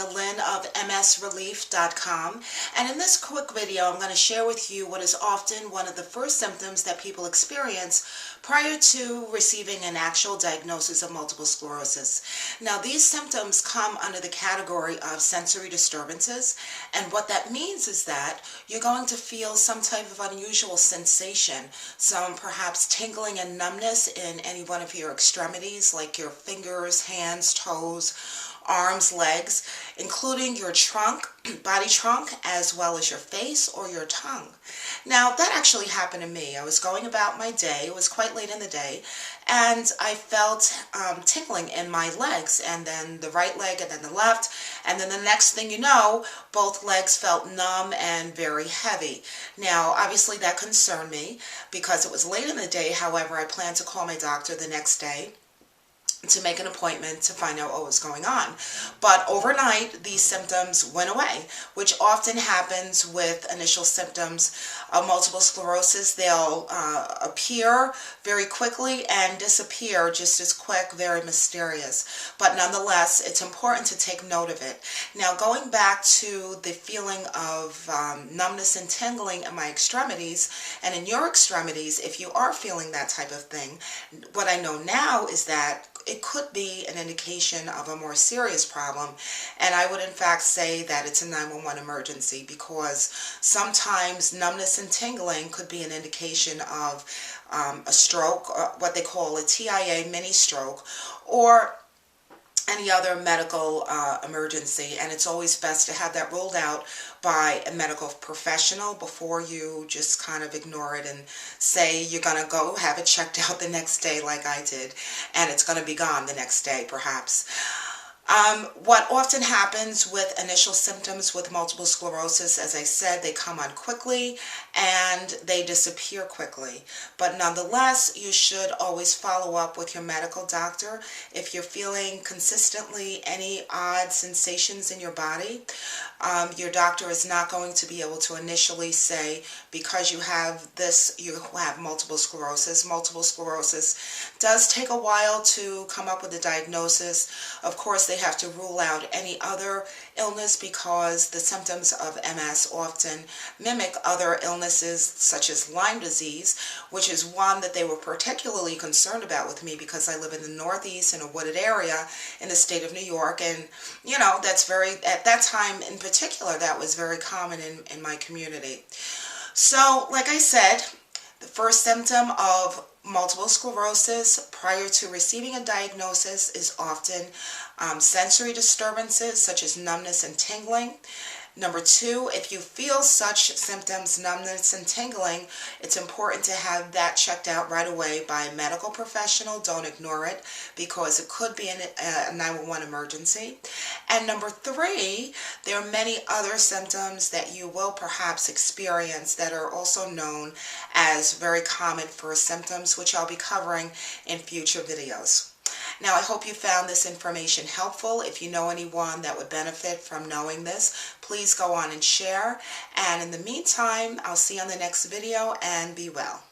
Dena-Lynn of msrelief.com, and in this quick video I'm going to share with you what is often one of the first symptoms that people experience prior to receiving an actual diagnosis of multiple sclerosis. Now, these symptoms come under the category of sensory disturbances, and what that means is that you're going to feel some type of unusual sensation, some perhaps tingling and numbness in any one of your extremities, like your fingers, hands, toes, arms, legs, including your trunk, body trunk, as well as your face or your tongue. Now, that actually happened to me. I was going about my day. It was quite late in the day, and I felt tingling in my legs, and then the right leg, and then the left, and then the next thing you know, both legs felt numb and very heavy. Now, obviously that concerned me because it was late in the day. However, I planned to call my doctor the next day to make an appointment to find out what was going on. But overnight, these symptoms went away, which often happens with initial symptoms of multiple sclerosis. They'll appear very quickly and disappear just as quick, very mysterious. But nonetheless, it's important to take note of it. Now, going back to the feeling of numbness and tingling in my extremities, and in your extremities, if you are feeling that type of thing, what I know now is that it could be an indication of a more serious problem, and I would in fact say that it's a 911 emergency, because sometimes numbness and tingling could be an indication of a stroke, or what they call a TIA mini stroke, or any other medical emergency, and it's always best to have that ruled out by a medical professional before you just kind of ignore it and say you're going to go have it checked out the next day like I did, and it's going to be gone the next day perhaps. What often happens with initial symptoms with multiple sclerosis, as I said, they come on quickly and they disappear quickly. But nonetheless, you should always follow up with your medical doctor if you're feeling consistently any odd sensations in your body. Your doctor is not going to be able to initially say, because you have this, you have multiple sclerosis. Multiple sclerosis does take a while to come up with a diagnosis. Of course, they have to rule out any other illness because the symptoms of MS often mimic other illnesses such as Lyme disease, which is one that they were particularly concerned about with me because I live in the Northeast in a wooded area in the state of New York, and you know, that's very, at that time in particular, that was very common in my community. So, like I said, the first symptom of multiple sclerosis prior to receiving a diagnosis is often sensory disturbances such as numbness and tingling. Number two, if you feel such symptoms, numbness and tingling, it's important to have that checked out right away by a medical professional. Don't ignore it because it could be a 911 emergency. And number three, there are many other symptoms that you will perhaps experience that are also known as very common first symptoms, which I'll be covering in future videos. Now, I hope you found this information helpful. If you know anyone that would benefit from knowing this, please go on and share. And in the meantime, I'll see you on the next video, and be well.